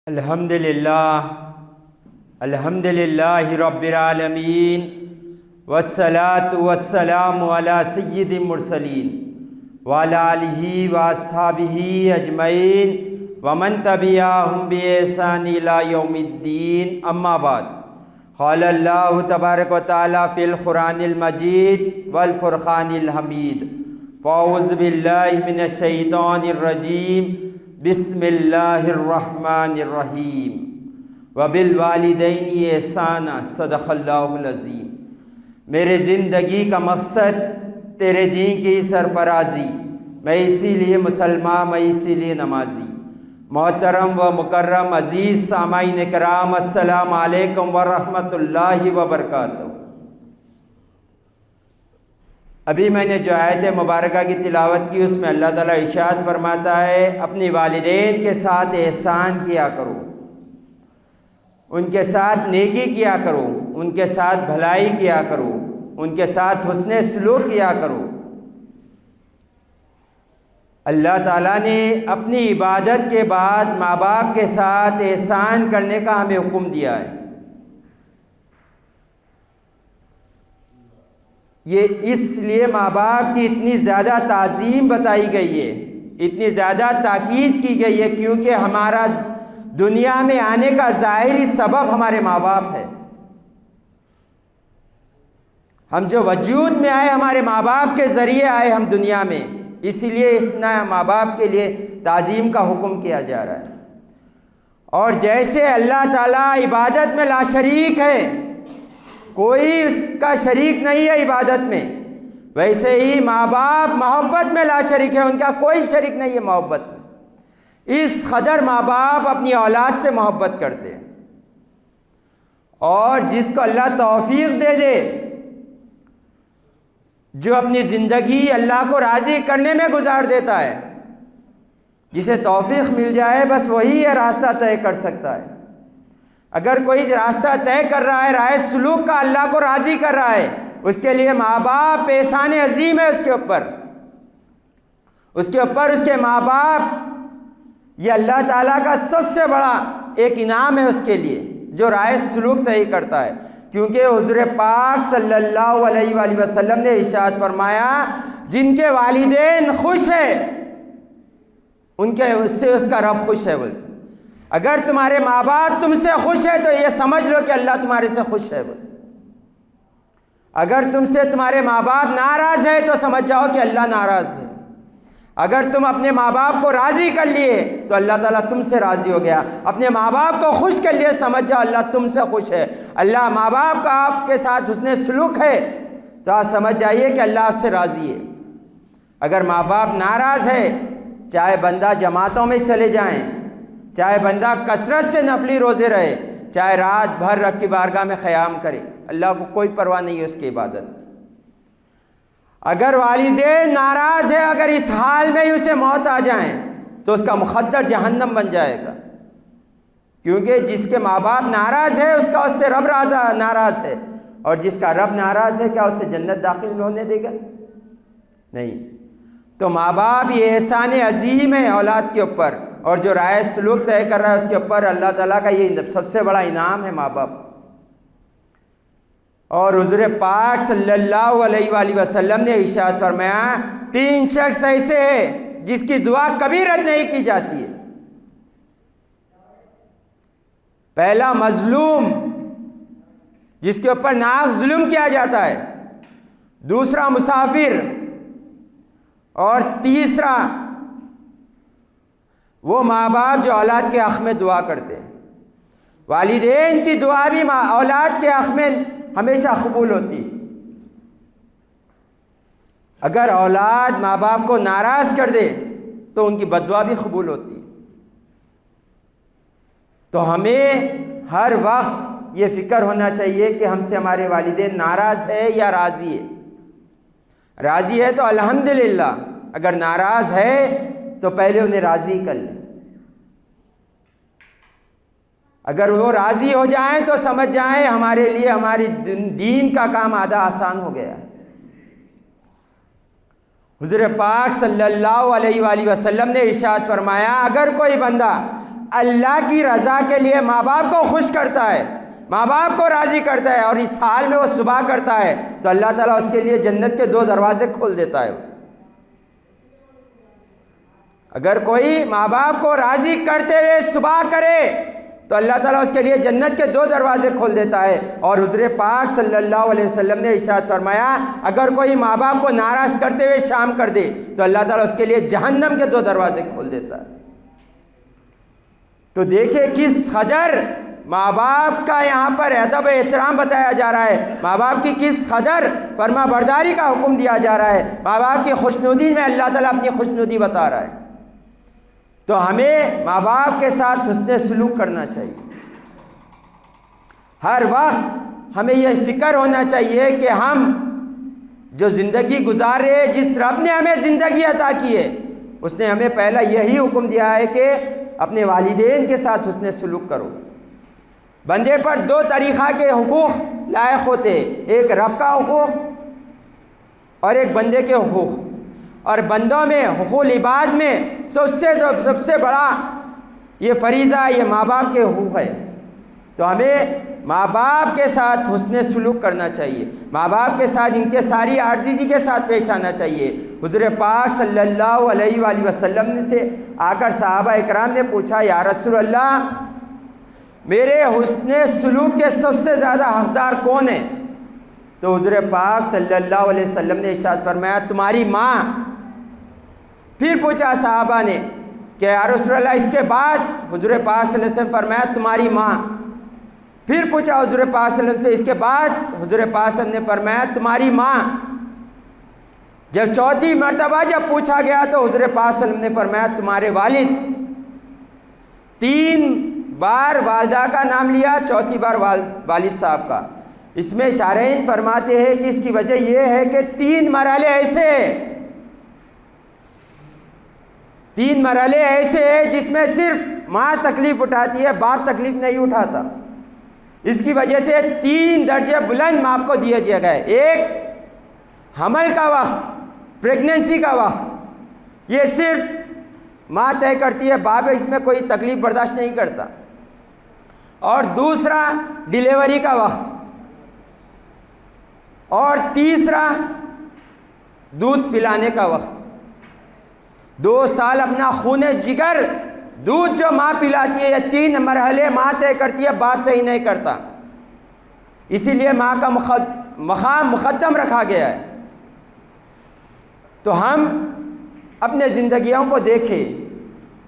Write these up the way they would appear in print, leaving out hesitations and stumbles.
الحمدللہ رب العالمین والصلاة والسلام علی سید المرسلین وعلی آلہ واصحابہ اجمعین ومن تبعہم بإحسان الی یوم الدین اما بعد قال اللہ تبارک و تعالی فی القرآن المجید والفرقان الحمید فاعوذ باللہ من الشیطان الرجیم بسم اللہ الرحمن الرحیم وبالوالدین احسانا صدق اللہ العظیم۔ میرے زندگی کا مقصد تیرے دین کی سرفرازی، میں اسی لیے مسلمان، میں اسی لیے نمازی۔ محترم و مکرم عزیز سامعین کرام، السلام علیکم ورحمۃ اللہ وبرکاتہ۔ ابھی میں نے جو آیت مبارکہ کی تلاوت کی، اس میں اللہ تعالیٰ ارشاد فرماتا ہے اپنی والدین کے ساتھ احسان کیا کرو، ان کے ساتھ نیکی کیا کرو، ان کے ساتھ بھلائی کیا کرو، ان کے ساتھ حسن سلوک کیا کرو۔ اللہ تعالیٰ نے اپنی عبادت کے بعد ماں باپ کے ساتھ احسان کرنے کا ہمیں حکم دیا ہے۔ یہ اس لیے ماں باپ کی اتنی زیادہ تعظیم بتائی گئی ہے، اتنی زیادہ تاکید کی گئی ہے، کیونکہ ہمارا دنیا میں آنے کا ظاہری سبب ہمارے ماں باپ ہے۔ ہم جو وجود میں آئے ہمارے ماں باپ کے ذریعے آئے ہم دنیا میں، اسی لیے اس نئے ماں باپ کے لیے تعظیم کا حکم کیا جا رہا ہے۔ اور جیسے اللہ تعالیٰ عبادت میں لا شریک ہے، کوئی اس کا شریک نہیں ہے عبادت میں، ویسے ہی ماں باپ محبت میں لا شریک ہے، ان کا کوئی شریک نہیں ہے محبت میں۔ اس قدر ماں باپ اپنی اولاد سے محبت کرتے ہیں، اور جس کو اللہ توفیق دے دے، جو اپنی زندگی اللہ کو راضی کرنے میں گزار دیتا ہے، جسے توفیق مل جائے بس وہی یہ راستہ طے کر سکتا ہے۔ اگر کوئی راستہ طے کر رہا ہے راہ سلوک کا، اللہ کو راضی کر رہا ہے، اس کے لیے ماں باپ احسان عظیم ہے اس کے اوپر اس کے ماں باپ، یہ اللہ تعالیٰ کا سب سے بڑا ایک انعام ہے اس کے لیے، جو راہ سلوک طے کرتا ہے۔ کیونکہ حضور پاک صلی اللہ علیہ وآلہ وسلم نے ارشاد فرمایا جن کے والدین خوش ہیں اس سے اس کا رب خوش ہے۔ بولتے اگر تمہارے ماں باپ تم سے خوش ہے تو یہ سمجھ لو کہ اللہ تمہارے سے خوش ہے۔ اگر تم سے تمہارے ماں باپ ناراض ہے تو سمجھ جاؤ کہ اللہ ناراض ہے۔ اگر تم اپنے ماں باپ کو راضی کر لیے تو اللہ تعالیٰ تم سے راضی ہو گیا۔ اپنے ماں باپ کو خوش کر لیے، سمجھ جاؤ اللہ تم سے خوش ہے۔ اللہ ماں باپ کا آپ کے ساتھ حسن سلوک ہے تو آپ سمجھ جائیے کہ اللہ آپ سے راضی ہے۔ اگر ماں باپ ناراض ہے، چاہے بندہ جماعتوں میں چلے جائیں، چاہے بندہ کثرت سے نفلی روزے رہے، چاہے رات بھر رب کی بارگاہ میں قیام کرے، اللہ کو کوئی پرواہ نہیں ہے اس کی عبادت۔ اگر والدین ناراض ہے، اگر اس حال میں ہی اسے موت آ جائیں تو اس کا مقدر جہنم بن جائے گا، کیونکہ جس کے ماں باپ ناراض ہے اس کا اس سے رب ناراض ہے، اور جس کا رب ناراض ہے کیا اسے جنت داخل ہونے دے گا؟ نہیں۔ تو ماں باپ یہ احسان عظیم ہے اولاد کے اوپر، اور جو رائے سلوک طے کر رہا ہے اس کے اوپر اللہ تعالیٰ کا یہ سب سے بڑا انعام ہے ماں باپ۔ اور حضور پاک صلی اللہ علیہ وآلہ وسلم نے ارشاد فرمایا 3 شخص ایسے ہیں جس کی دعا کبھی رد نہیں کی جاتی ہے۔ پہلا مظلوم، جس کے اوپر ناحق ظلم کیا جاتا ہے، دوسرا مسافر، اور تیسرا وہ ماں باپ جو اولاد کے حق میں دعا کرتے ہیں۔ والدین کی دعا بھی اولاد کے حق میں ہمیشہ قبول ہوتی ہے۔ اگر اولاد ماں باپ کو ناراض کر دے تو ان کی بددعا بھی قبول ہوتی ہے۔ تو ہمیں ہر وقت یہ فکر ہونا چاہیے کہ ہم سے ہمارے والدین ناراض ہے یا راضی ہے۔ راضی ہے تو الحمدللہ، اگر ناراض ہے تو پہلے انہیں راضی کر لیں۔ اگر وہ راضی ہو جائیں تو سمجھ جائیں ہمارے لیے ہماری دین کا کام آدھا آسان ہو گیا۔ حضور پاک صلی اللہ علیہ وآلہ وسلم نے ارشاد فرمایا اگر کوئی بندہ اللہ کی رضا کے لیے ماں باپ کو خوش کرتا ہے، ماں باپ کو راضی کرتا ہے، اور اس حال میں وہ صبح کرتا ہے تو اللہ تعالیٰ اس کے لیے جنت کے 2 دروازے کھول دیتا ہے۔ اگر کوئی ماں باپ کو راضی کرتے ہوئے صبح کرے تو اللہ تعالیٰ اس کے لیے جنت کے 2 دروازے کھول دیتا ہے۔ اور حضور پاک صلی اللہ علیہ وسلم نے ارشاد فرمایا اگر کوئی ماں باپ کو ناراض کرتے ہوئے شام کر دے تو اللہ تعالیٰ اس کے لیے جہنم کے 2 دروازے کھول دیتا ہے۔ تو دیکھیں کس قدر ماں باپ کا یہاں پر ادب و احترام بتایا جا رہا ہے، ماں باپ کی کس قدر فرما برداری کا حکم دیا جا رہا ہے، ماں باپ کی خوشنودی میں اللہ تعالیٰ اپنی خوشنودی بتا رہا ہے۔ تو ہمیں ماں باپ کے ساتھ حسن سلوک کرنا چاہیے۔ ہر وقت ہمیں یہ فکر ہونا چاہیے کہ ہم جو زندگی گزار رہے ہیں، جس رب نے ہمیں زندگی عطا کی ہے، اس نے ہمیں پہلا یہی حکم دیا ہے کہ اپنے والدین کے ساتھ حسن سلوک کرو۔ بندے پر 2 طریقہ کے حقوق لائق ہوتے، ایک رب کا حقوق اور ایک بندے کے حقوق۔ اور بندوں میں حقوق العباد میں سب سے بڑا یہ فریضہ یہ ماں باپ کے حقوق ہے۔ تو ہمیں ماں باپ کے ساتھ حسن سلوک کرنا چاہیے، ماں باپ کے ساتھ ان کے ساری عاجزی کے ساتھ پیش آنا چاہیے۔ حضور پاک صلی اللہ علیہ وآلہ وسلم سے آ کر صحابہ اکرام نے پوچھا یا رسول اللہ میرے حسن سلوک کے سب سے زیادہ حقدار کون ہے؟ تو حضور پاک صلی اللہ علیہ وسلم نے ارشاد فرمایا تمہاری ماں۔ پھر پوچھا صحابہ نے کہ یا رسول اللہ اس کے بعد؟ حضور پاک صلی اللہ علیہ وسلم فرمایا تمہاری ماں۔ پھر پوچھا حضور پاک صلی اللہ علیہ وسلم سے اس کے بعد؟ حضور پاک صلی اللہ علیہ وسلم نے فرمایا تمہاری ماں۔ جب 4تھی مرتبہ جب پوچھا گیا تو حضور پاک صلی اللہ علیہ وسلم نے فرمایا تمہارے والد۔ 3 بار والدہ کا نام لیا، 4تھی بار والد صاحب کا۔ اس میں شارحین فرماتے ہیں کہ اس کی وجہ یہ ہے کہ 3 مرحلے ایسے ہیں، 3 مرحلے ایسے ہیں جس میں صرف ماں تکلیف اٹھاتی ہے، باپ تکلیف نہیں اٹھاتا۔ اس کی وجہ سے 3 درجے بلند ماں کو دیے گئے۔ ایک حمل کا وقت، پریگننسی کا وقت، یہ صرف ماں طے کرتی ہے، باپ اس میں کوئی تکلیف برداشت نہیں کرتا۔ اور دوسرا ڈیلیوری کا وقت، اور تیسرا دودھ پلانے کا وقت۔ 2 سال اپنا خون جگر دودھ جو ماں پلاتی ہے، یہ 3 مرحلے ماں طے کرتی ہے، باپ طے نہیں کرتا۔ اسی لیے ماں کا مقام مقدم رکھا گیا ہے۔ تو ہم اپنے زندگیوں کو دیکھیں،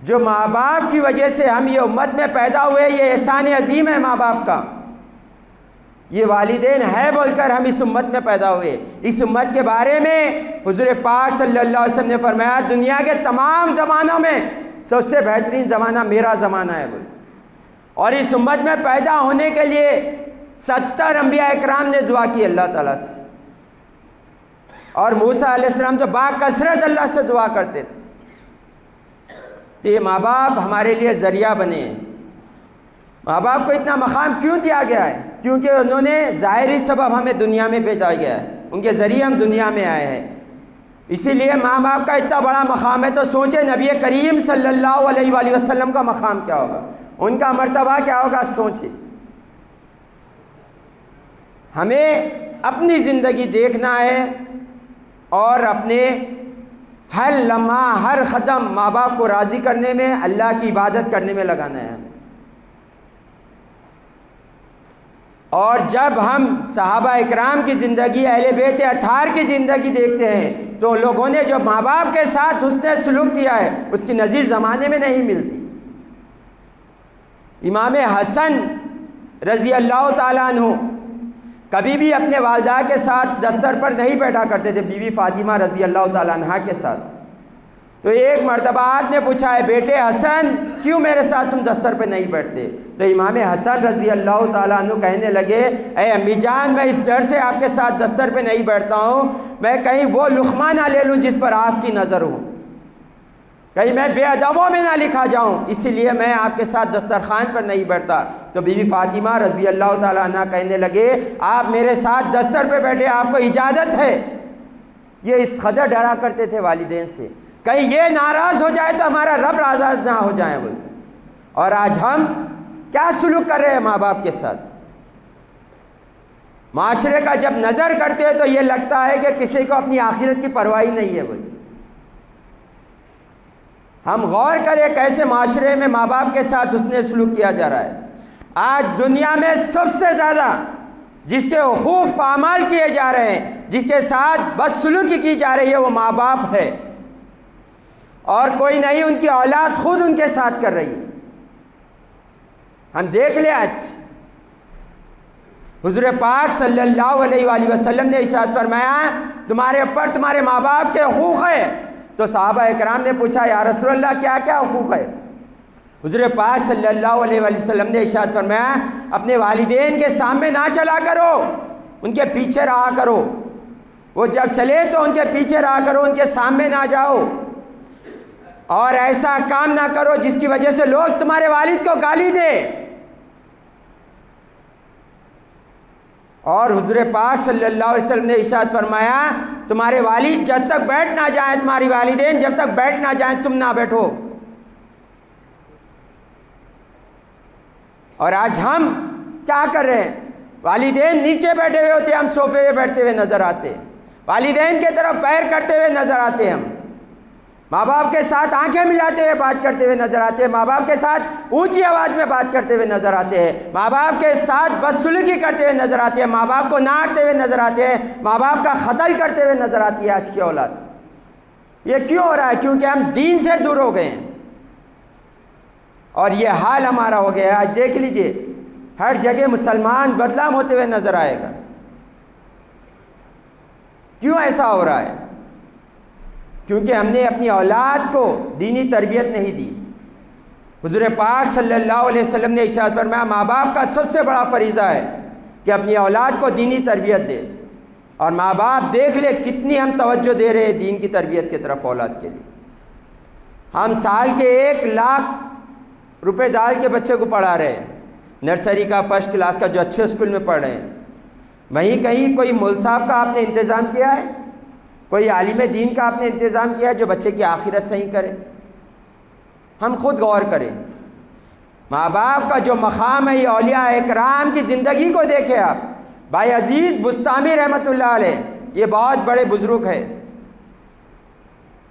جو ماں باپ کی وجہ سے ہم یہ امت میں پیدا ہوئے، یہ احسان عظیم ہے ماں باپ کا۔ یہ والدین ہے بول کر ہم اس امت میں پیدا ہوئے۔ اس امت کے بارے میں حضور پاک صلی اللہ علیہ وسلم نے فرمایا دنیا کے تمام زمانوں میں سب سے بہترین زمانہ میرا زمانہ ہے بول۔ اور اس امت میں پیدا ہونے کے لیے 70 انبیاء اکرام نے دعا کی اللہ تعالیٰ سے، اور موسیٰ علیہ السلام تو باکثرت اللہ سے دعا کرتے تھے۔ تو یہ ماں باپ ہمارے لیے ذریعہ بنے ہیں۔ ماں باپ کو اتنا مقام کیوں دیا گیا ہے؟ کیونکہ انہوں نے ظاہری سبب ہمیں دنیا میں بھیجا گیا ہے، ان کے ذریعے ہم دنیا میں آئے ہیں۔ اسی لیے ماں باپ کا اتنا بڑا مقام ہے، تو سوچیں نبی کریم صلی اللہ علیہ وآلہ وسلم کا مقام کیا ہوگا، ان کا مرتبہ کیا ہوگا، سوچیں۔ ہمیں اپنی زندگی دیکھنا ہے اور اپنے ہر لمحہ ہر قدم ماں باپ کو راضی کرنے میں، اللہ کی عبادت کرنے میں لگانا ہے۔ اور جب ہم صحابہ اکرام کی زندگی، اہل بیت اطہار کی زندگی دیکھتے ہیں تو لوگوں نے جو ماں باپ کے ساتھ حسن سلوک کیا ہے اس کی نظیر زمانے میں نہیں ملتی۔ امام حسن رضی اللہ تعالیٰ عنہ کبھی بھی اپنے والدہ کے ساتھ دستر پر نہیں بیٹھا کرتے تھے، بی بی فاطمہ رضی اللہ تعالیٰ عنہ کے ساتھ۔ تو ایک مرتبہ آپ نے پوچھا ہے بیٹے حسن کیوں میرے ساتھ تم دستر پہ نہیں بیٹھتے؟ تو امام حسن رضی اللہ تعالیٰ عنہ کہنے لگے اے امی جان میں اس ڈر سے آپ کے ساتھ دستر پہ نہیں بیٹھتا ہوں میں کہیں وہ لقمہ نہ لے لوں جس پر آپ کی نظر ہو، کہیں میں بے ادبوں میں نہ لکھا جاؤں، اسی لیے میں آپ کے ساتھ دسترخوان پر نہیں بیٹھتا۔ تو بی بی فاطمہ رضی اللہ تعالیٰ عنہ کہنے لگے آپ میرے ساتھ دستر پہ بیٹھے، آپ کو اجازت ہے۔ یہ اس قدر ڈرا کرتے تھے والدین سے، کہیں یہ ناراض ہو جائے تو ہمارا رب ناراض نہ ہو جائے بول۔ اور آج ہم کیا سلوک کر رہے ہیں ماں باپ کے ساتھ؟ معاشرے کا جب نظر کرتے ہیں تو یہ لگتا ہے کہ کسی کو اپنی آخرت کی پرواہ نہیں ہے بھائی۔ ہم غور کریں کیسے معاشرے میں ماں باپ کے ساتھ حسن سلوک کیا جا رہا ہے۔ آج دنیا میں سب سے زیادہ جس کے حقوق پامال کیے جا رہے ہیں، جس کے ساتھ بدسلوکی کی جا رہی ہے، وہ ماں باپ ہے، اور کوئی نہیں، ان کی اولاد خود ان کے ساتھ کر رہی ہے۔ ہم دیکھ لیں آج حضور پاک صلی اللہ علیہ وآلہ وسلم نے ارشاد فرمایا تمہارے اوپر تمہارے ماں باپ کے حقوق ہے۔ تو صحابہ اکرام نے پوچھا یا رسول اللہ کیا کیا حقوق ہے؟ حضور پاک صلی اللہ علیہ وآلہ وسلم نے ارشاد فرمایا اپنے والدین کے سامنے نہ چلا کرو، ان کے پیچھے رہا کرو، وہ جب چلے تو ان کے پیچھے رہا کرو، ان کے سامنے نہ جاؤ، اور ایسا کام نہ کرو جس کی وجہ سے لوگ تمہارے والد کو گالی دے۔ اور حضور پاک صلی اللہ علیہ وسلم نے ارشاد فرمایا تمہارے والد جب تک بیٹھ نہ جائیں، تمہاری والدین جب تک بیٹھ نہ جائیں تم نہ بیٹھو۔ اور آج ہم کیا کر رہے ہیں؟ والدین نیچے بیٹھے ہوئے ہوتے ہیں، ہم صوفے پہ بیٹھتے ہوئے نظر آتے ہیں، والدین کی طرف پیر کرتے ہوئے نظر آتے ہیں، ہم ماں باپ کے ساتھ آنکھیں ملاتے ہوئے بات کرتے ہوئے نظر آتے ہیں، ماں باپ کے ساتھ اونچی آواز میں بات کرتے ہوئے نظر آتے ہیں، ماں باپ کے ساتھ بدسلوکی کرتے ہوئے نظر آتے ہیں، ماں باپ کو ناڑتے ہوئے نظر آتے ہیں، ماں باپ کا قتل کرتے ہوئے نظر آتی ہے آج کی اولاد۔ یہ کیوں ہو رہا ہے؟ کیونکہ ہم دین سے دور ہو گئے ہیں، اور یہ حال ہمارا ہو گیا ہے۔ آج دیکھ لیجئے ہر جگہ مسلمان بدنام ہوتے ہوئے نظر آئے گا۔ کیوں ایسا ہو رہا ہے؟ کیونکہ ہم نے اپنی اولاد کو دینی تربیت نہیں دی۔ حضور پاک صلی اللہ علیہ وسلم نے ارشاد فرمایا ماں باپ کا سب سے بڑا فریضہ ہے کہ اپنی اولاد کو دینی تربیت دے، اور ماں باپ دیکھ لے کتنی ہم توجہ دے رہے ہیں دین کی تربیت کی طرف اولاد کے لیے۔ ہم سال کے 1,00,000 روپے ڈال کے بچے کو پڑھا رہے ہیں، نرسری کا، فرسٹ کلاس کا، جو اچھے اسکول میں پڑھ رہے ہیں۔ وہیں کہیں کوئی مول صاحب کا آپ نے انتظام کیا ہے؟ کوئی عالم دین کا آپ نے انتظام کیا ہے جو بچے کی آخرت صحیح کرے؟ ہم خود غور کریں۔ ماں باپ کا جو مقام ہے، یہ اولیاء اکرام کی زندگی کو دیکھیں آپ۔ بایزید بستامی رحمۃ اللہ علیہ، یہ بہت بڑے بزرگ ہے۔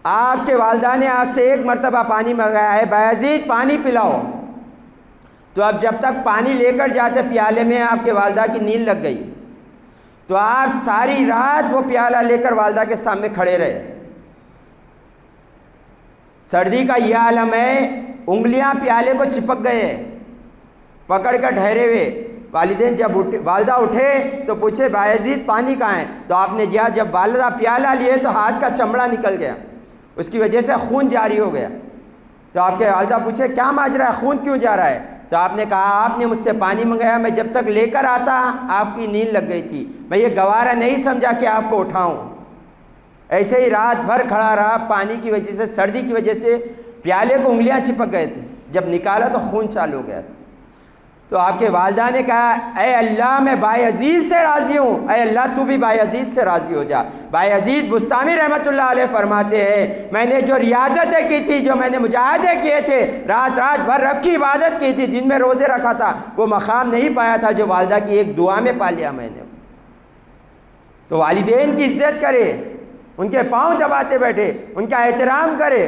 آپ کے والدہ نے آپ سے ایک مرتبہ پانی منگایا ہے، بایزید پانی پلاؤ، تو اب جب تک پانی لے کر جاتے پیالے میں آپ کے والدہ کی نیند لگ گئی، تو آپ ساری رات وہ پیالہ لے کر والدہ کے سامنے کھڑے رہے۔ سردی کا یہ عالم ہے، انگلیاں پیالے کو چپک گئے، پکڑ کر ٹھہرے ہوئے۔ والدین جب والدہ اٹھے تو پوچھے بایزید پانی کہاں ہے؟ تو آپ نے دیا۔ جب والدہ پیالہ لیے تو ہاتھ کا چمڑا نکل گیا، اس کی وجہ سے خون جاری ہو گیا۔ تو آپ کے والدہ پوچھے کیا ماجرا ہے، خون کیوں جا رہا ہے؟ تو آپ نے کہا آپ نے مجھ سے پانی منگایا، میں جب تک لے کر آتا آپ کی نیند لگ گئی تھی، میں یہ گوارا نہیں سمجھا کہ آپ کو اٹھاؤں۔ ایسے ہی رات بھر کھڑا رہا، پانی کی وجہ سے، سردی کی وجہ سے پیالے کو انگلیاں چپک گئے تھے، جب نکالا تو خون چالو ہو گیا تھا۔ تو آپ کے والدہ نے کہا اے اللہ میں بایزید سے راضی ہوں، اے اللہ تو بھی بایزید سے راضی ہو جا۔ بایزید بستامی رحمۃ اللہ علیہ فرماتے ہیں میں نے جو ریاضتیں کی تھی، جو میں نے مجاہدے کیے تھے، رات بھر رب کی عبادت کی تھی، دن میں روزے رکھا تھا، وہ مقام نہیں پایا تھا جو والدہ کی ایک دعا میں پا لیا میں نے۔ تو والدین کی عزت کرے، ان کے پاؤں دباتے بیٹھے، ان کا احترام کرے۔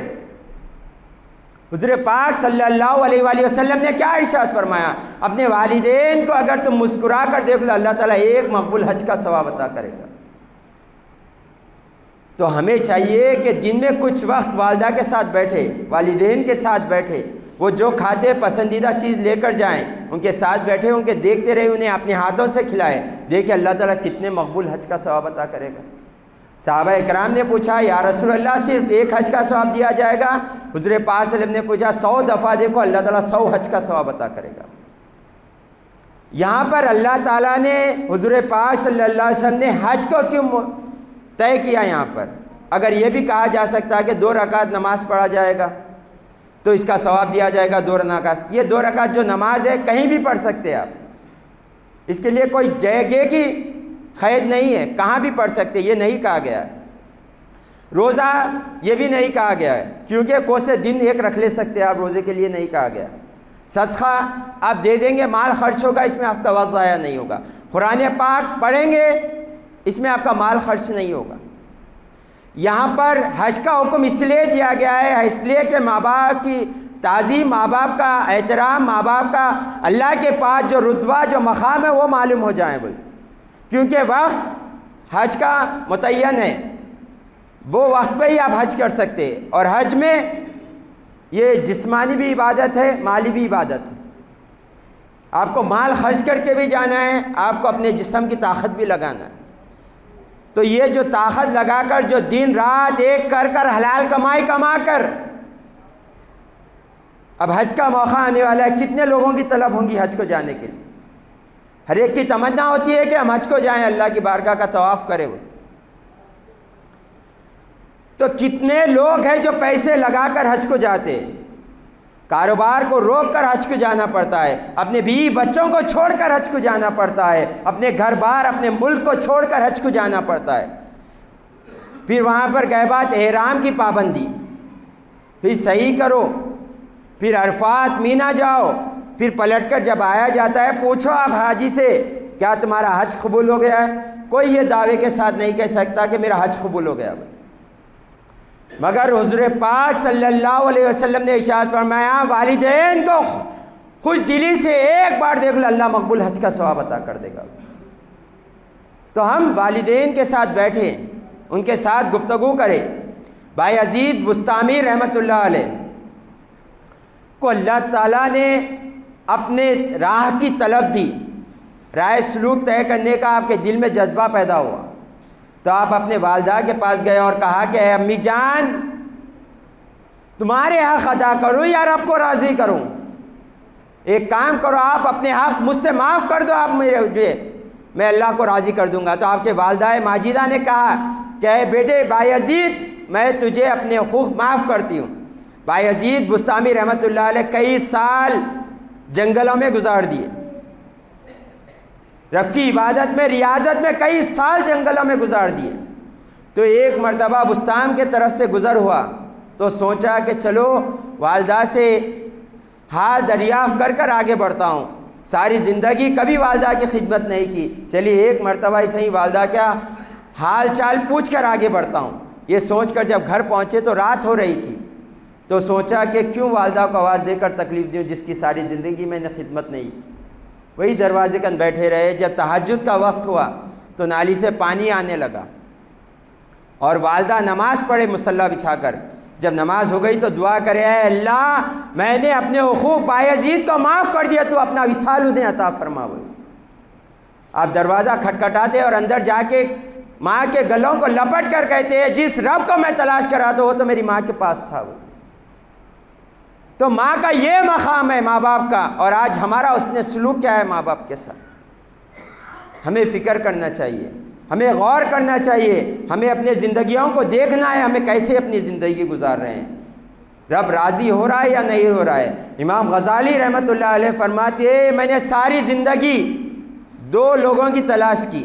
حضور پاک صلی اللہ علیہ وآلہ وسلم نے کیا ارشاد فرمایا؟ اپنے والدین کو اگر تم مسکرا کر دیکھ لو، اللہ تعالیٰ ایک مقبول حج کا ثواب عطا کرے گا۔ تو ہمیں چاہیے کہ دن میں کچھ وقت والدہ کے ساتھ بیٹھے، والدین کے ساتھ بیٹھے، وہ جو کھاتے پسندیدہ چیز لے کر جائیں، ان کے ساتھ بیٹھے، ان کے دیکھتے رہے، انہیں اپنے ہاتھوں سے کھلائے۔ دیکھیں اللہ تعالیٰ کتنے مقبول حج کا ثواب عطا کرے گا۔ صحابہ اکرام نے پوچھا یا رسول اللہ صرف ایک حج کا ثواب دیا جائے گا؟ حضور پاک صلی اللہ علیہ وسلم نے پوچھا 100 دفعہ دیکھو، اللہ تعالیٰ 100 حج کا ثواب عطا کرے گا۔ یہاں پر اللہ تعالیٰ نے حضور پاک صلی اللہ علیہ وسلم نے حج کو کیوں طے کیا؟ یہاں پر اگر یہ بھی کہا جا سکتا ہے کہ 2 رکعت نماز پڑھا جائے گا تو اس کا ثواب دیا جائے گا 2 رکعت۔ یہ 2 رکعت جو نماز ہے کہیں بھی پڑھ سکتے آپ، اس کے لیے کوئی جگہ کی قید نہیں ہے، کہاں بھی پڑھ سکتے، یہ نہیں کہا گیا ہے۔ روزہ یہ بھی نہیں کہا گیا ہے، کیونکہ کوسے دن ایک رکھ لے سکتے آپ، روزے کے لیے نہیں کہا گیا۔ صدقہ آپ دے دیں گے، مال خرچ ہوگا، اس میں آپ کا وقت ضائع نہیں ہوگا۔ قرآن پاک پڑھیں گے، اس میں آپ کا مال خرچ نہیں ہوگا۔ یہاں پر حج کا حکم اس لیے دیا گیا ہے، اس لیے کہ ماں باپ کی تعظیم، ماں باپ کا احترام، ماں باپ کا اللہ کے پاس جو رتبہ، جو مقام ہے وہ معلوم ہو جائیں بول، کیونکہ وقت حج کا متعین ہے، وہ وقت پہ ہی آپ حج کر سکتے۔ اور حج میں یہ جسمانی بھی عبادت ہے، مالی بھی عبادت ہے۔ آپ کو مال خرچ کر کے بھی جانا ہے، آپ کو اپنے جسم کی طاقت بھی لگانا ہے۔ تو یہ جو طاقت لگا کر، جو دن رات ایک کر کر، حلال کمائی کما کر، اب حج کا موقع آنے والا ہے، کتنے لوگوں کی طلب ہوں گی حج کو جانے کے لیے؟ ہر ایک کی تمنا ہوتی ہے کہ ہم حج کو جائیں، اللہ کی بارگاہ کا طواف کرے وہ۔ تو کتنے لوگ ہیں جو پیسے لگا کر حج کو جاتے ہیں، کاروبار کو روک کر حج کو جانا پڑتا ہے، اپنے بیوی بچوں کو چھوڑ کر حج کو جانا پڑتا ہے، اپنے گھر بار، اپنے ملک کو چھوڑ کر حج کو جانا پڑتا ہے۔ پھر وہاں پر گئے بعد احرام کی پابندی، پھر صحیح کرو، پھر عرفات مینا جاؤ، پھر پلٹ کر جب آیا جاتا ہے پوچھو آپ حاجی سے کیا تمہارا حج قبول ہو گیا ہے؟ کوئی یہ دعوے کے ساتھ نہیں کہہ سکتا کہ میرا حج قبول ہو گیا، مگر حضور پاک صلی اللہ علیہ وسلم نے ارشاد فرمایا والدین کو خوش دلی سے ایک بار دیکھ لو، اللہ مقبول حج کا ثواب عطا کر دے گا۔ تو ہم والدین کے ساتھ بیٹھے، ان کے ساتھ گفتگو کریں۔ بھائی عزیز بستامی رحمۃ اللہ علیہ کو اللہ تعالیٰ نے اپنے راہ کی طلب دی، رائے سلوک طے کرنے کا آپ کے دل میں جذبہ پیدا ہوا، تو آپ اپنے والدہ کے پاس گئے اور کہا کہ اے امی جان، تمہارے حق ادا کروں یا رب کو راضی کروں؟ ایک کام کرو، آپ اپنے حق مجھ سے معاف کر دو، آپ مجھے، میں اللہ کو راضی کر دوں گا۔ تو آپ کے والدہ ماجدہ نے کہا کہ اے بیٹے بھائی عزیز، میں تجھے اپنے حقوق معاف کرتی ہوں۔ بھائی عزیز بستامی رحمۃ اللہ علیہ کئی سال جنگلوں میں گزار دیے، رب کی عبادت میں، ریاضت میں کئی سال جنگلوں میں گزار دیے۔ تو ایک مرتبہ بستان کے طرف سے گزر ہوا تو سوچا کہ چلو والدہ سے حال دریافت کر کر آگے بڑھتا ہوں، ساری زندگی کبھی والدہ کی خدمت نہیں کی، چلیے ایک مرتبہ ایسے ہی والدہ کیا حال چال پوچھ کر آگے بڑھتا ہوں۔ یہ سوچ کر جب گھر پہنچے تو رات ہو رہی تھی، تو سوچا کہ کیوں والدہ کو آواز دے کر تکلیف دوں جس کی ساری زندگی میں نے خدمت نہیں کی۔ وہی دروازے کن بیٹھے رہے، جب تہجد کا وقت ہوا تو نالی سے پانی آنے لگا، اور والدہ نماز پڑھے مصلی بچھا کر، جب نماز ہو گئی تو دعا کرے اے اللہ میں نے اپنے حقوق بایزید کو معاف کر دیا، تو اپنا وصال انہیں عطا فرما۔ آپ دروازہ کھٹکھٹاتے اور اندر جا کے ماں کے گلوں کو لپٹ کر کہتے ہیں جس رب کو میں تلاش کر رہا تھا وہ تو میری ماں کے پاس تھا۔ وہ تو ماں کا یہ مقام ہے، ماں باپ کا، اور آج ہمارا اس نے سلوک کیا ہے ماں باپ کے ساتھ؟ ہمیں فکر کرنا چاہیے، ہمیں غور کرنا چاہیے، ہمیں اپنے زندگیوں کو دیکھنا ہے، ہمیں کیسے اپنی زندگی گزار رہے ہیں، رب راضی ہو رہا ہے یا نہیں ہو رہا ہے۔ امام غزالی رحمۃ اللہ علیہ فرماتے ہیں میں نے ساری زندگی دو لوگوں کی تلاش کی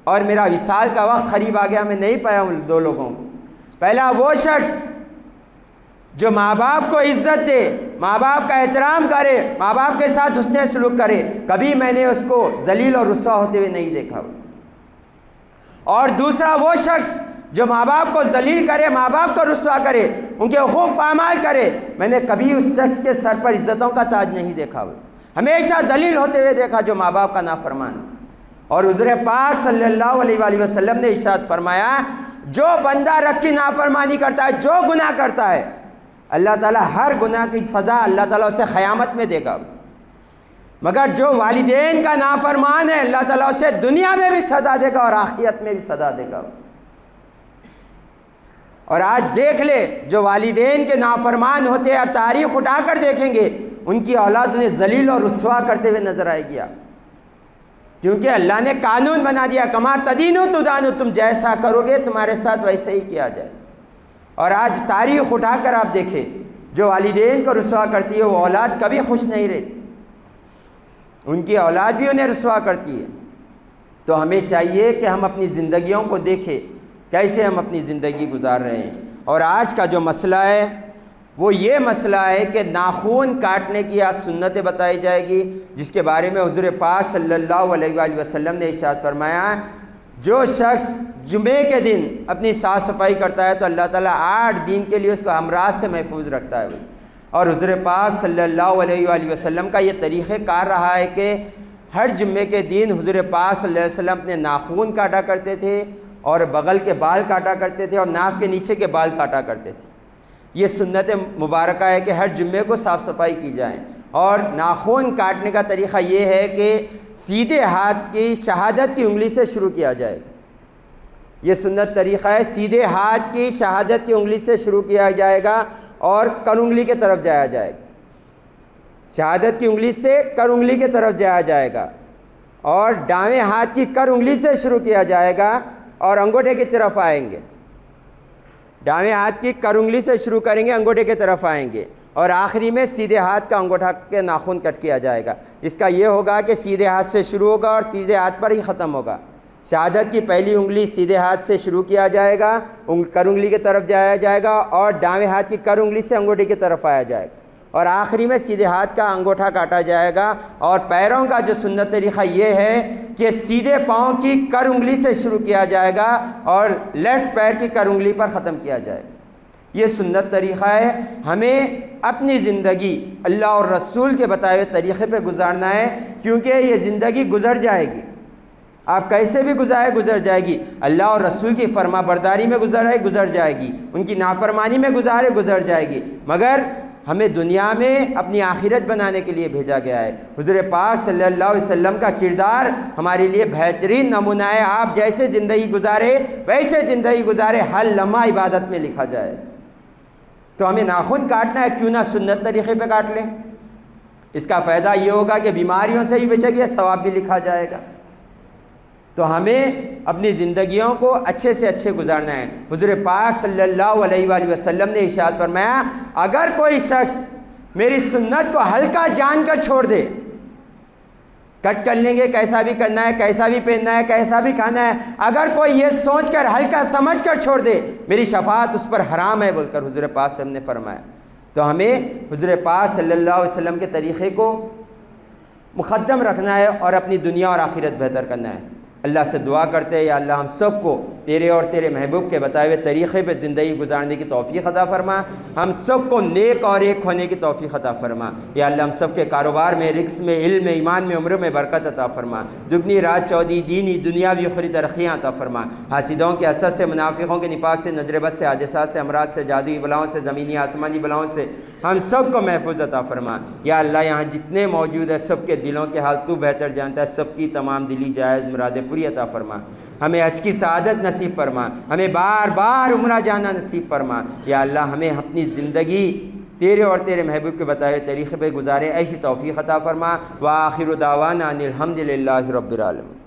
اور میرا وصال کا وقت قریب آ گیا، میں نہیں پایا ان دو لوگوں کو۔ پہلا وہ شخص جو ماں باپ کو عزت دے، ماں باپ کا احترام کرے، ماں باپ کے ساتھ حسن سلوک کرے، کبھی میں نے اس کو ذلیل اور رسوا ہوتے ہوئے نہیں دیکھا۔ اور دوسرا وہ شخص جو ماں باپ کو ذلیل کرے، ماں باپ کو رسوا کرے، ان کے حقوق پامال کرے، میں نے کبھی اس شخص کے سر پر عزتوں کا تاج نہیں دیکھا، ہمیشہ ذلیل ہوتے ہوئے دیکھا جو ماں باپ کا نافرمان۔ اور حضور پاک صلی اللہ علیہ وآلہ وسلم نے ارشاد فرمایا جو بندہ رب کی نافرمانی کرتا ہے، جو گناہ کرتا ہے، اللہ تعالیٰ ہر گناہ کی سزا اللہ تعالیٰ اسے قیامت میں دے گا، مگر جو والدین کا نافرمان ہے اللہ تعالیٰ اسے دنیا میں بھی سزا دے گا اور آخرت میں بھی سزا دے گا۔ اور آج دیکھ لے جو والدین کے نافرمان ہوتے ہیں، اب تاریخ اٹھا کر دیکھیں گے ان کی اولاد انہیں ذلیل اور رسوا کرتے ہوئے نظر آئے گی، کیونکہ اللہ نے قانون بنا دیا کما تدینو تدانو، تم جیسا کرو گے تمہارے ساتھ ویسے ہی کیا جائے۔ اور آج تاریخ اٹھا کر آپ دیکھیں جو والدین کو رسوا کرتی ہے وہ اولاد کبھی خوش نہیں رہتی، ان کی اولاد بھی انہیں رسوا کرتی ہے۔ تو ہمیں چاہیے کہ ہم اپنی زندگیوں کو دیکھیں کیسے ہم اپنی زندگی گزار رہے ہیں۔ اور آج کا جو مسئلہ ہے وہ یہ مسئلہ ہے کہ ناخن کاٹنے کی آج سنتیں بتائی جائے گی، جس کے بارے میں حضور پاک صلی اللہ علیہ وآلہ وسلم نے ارشاد فرمایا جو شخص جمعے کے دن اپنی صاف صفائی کرتا ہے تو اللہ تعالیٰ 8 دن کے لیے اس کو امراض سے محفوظ رکھتا ہے۔ اور حضور پاک صلی اللہ علیہ وآلہ وسلم کا یہ طریقہ کار رہا ہے کہ ہر جمعے کے دن حضور پاک صلی اللہ علیہ وسلم اپنے ناخن کاٹا کرتے تھے اور بغل کے بال کاٹا کرتے تھے اور ناک کے نیچے کے بال کاٹا کرتے تھے۔ یہ سنت مبارکہ ہے کہ ہر جمعے کو صاف صفائی کی جائے، اور ناخن کاٹنے کا طریقہ یہ ہے کہ سیدھے ہاتھ کی شہادت کی انگلی سے شروع کیا جائے۔ یہ سنت طریقہ ہے، سیدھے ہاتھ کی شہادت کی انگلی سے شروع کیا جائے گا اور کر انگلی کی طرف جایا جائے گا۔ شہادت کی انگلی سے کر انگلی کی طرف جایا جائے گا، اور دائیں ہاتھ کی کر انگلی سے شروع کیا جائے گا اور انگوٹھے کی طرف آئیں گے۔ دائیں ہاتھ کی کر انگلی سے شروع کریں گے، انگوٹھے کی طرف آئیں گے، اور آخری میں سیدھے ہاتھ کا انگوٹھا کے ناخن کٹ کیا جائے گا۔ اس کا یہ ہوگا کہ سیدھے ہاتھ سے شروع ہوگا اور تیسرے ہاتھ پر ہی ختم ہوگا۔ شہادت کی پہلی انگلی سیدھے ہاتھ سے شروع کیا جائے گا، کر انگلی کی طرف جایا جائے گا، اور دائیں ہاتھ کی کر انگلی سے انگوٹھے کی طرف آیا جائے گا، اور آخری میں سیدھے ہاتھ کا انگوٹھا کاٹا جائے گا۔ اور پیروں کا جو سنت طریقہ یہ ہے کہ سیدھے پاؤں کی کر انگلی سے شروع کیا جائے گا اور لیفٹ پیر کی کر انگلی پر ختم کیا جائے گا۔ یہ سنت طریقہ ہے۔ ہمیں اپنی زندگی اللہ اور رسول کے بتائے ہوئے طریقے پہ گزارنا ہے، کیونکہ یہ زندگی گزر جائے گی، آپ کیسے بھی گزارے گزر جائے گی۔ اللہ اور رسول کی فرما برداری میں گزر جائے گی، ان کی نافرمانی میں گزر جائے گی، مگر ہمیں دنیا میں اپنی آخرت بنانے کے لیے بھیجا گیا ہے۔ حضور پاک صلی اللہ علیہ وسلم کا کردار ہمارے لیے بہترین نمونہ ہے۔ آپ جیسے زندگی گزارے ویسے زندگی گزارے، ہر لمحہ عبادت میں لکھا جائے۔ تو ہمیں ناخن کاٹنا ہے، کیوں نہ سنت طریقے پہ کاٹ لیں؟ اس کا فائدہ یہ ہوگا کہ بیماریوں سے بھی بچے گی، ثواب بھی لکھا جائے گا۔ تو ہمیں اپنی زندگیوں کو اچھے سے اچھے گزارنا ہے۔ حضور پاک صلی اللہ علیہ وآلہ وسلم نے ارشاد فرمایا اگر کوئی شخص میری سنت کو ہلکا جان کر چھوڑ دے، کٹ کر لیں گے، کیسا بھی کرنا ہے، کیسا بھی پہننا ہے، کیسا بھی کھانا ہے، اگر کوئی یہ سوچ کر ہلکا سمجھ کر چھوڑ دے میری شفاعت اس پر حرام ہے بول کر حضور پاک صلی اللہ علیہ وسلم نے فرمایا۔ تو ہمیں حضور پاک صلی اللہ علیہ وسلم کے طریقے کو مقدم رکھنا ہے اور اپنی دنیا اور آخرت بہتر کرنا ہے۔ اللہ سے دعا کرتے ہیں یا اللہ ہم سب کو تیرے اور تیرے محبوب کے بتائے ہوئے طریقے پہ زندگی گزارنے کی توفیق عطا فرما، ہم سب کو نیک اور ایک ہونے کی توفیق عطا فرما۔ یا اللہ ہم سب کے کاروبار میں، رزق میں، علم میں، ایمان میں، عمر میں برکت عطا فرما، دگنی رات چودی دینی دنیاوی اخروی ترقیاں عطا فرما، حاسدوں کے حسد سے، منافقوں کے نفاق سے، نظر بد سے، حادثات سے، امراض سے، جادوئی بلاؤں سے، زمینی آسمانی بلاؤں سے ہم سب کو محفوظ عطا فرما۔ یا اللہ یہاں جتنے موجود ہیں سب کے دلوں کے حال تو بہتر جانتا ہے، سب کی تمام دلی جائز مرادیں پوری عطا فرما، ہمیں حج کی سعادت نصیب فرما، ہمیں بار بار عمرہ جانا نصیب فرما۔ یا اللہ ہمیں اپنی زندگی تیرے اور تیرے محبوب کے بتائے طریقے پہ گزارے، ایسی توفیق عطا فرما۔ وآخر دعوانا ان الحمد للہ رب العالمین۔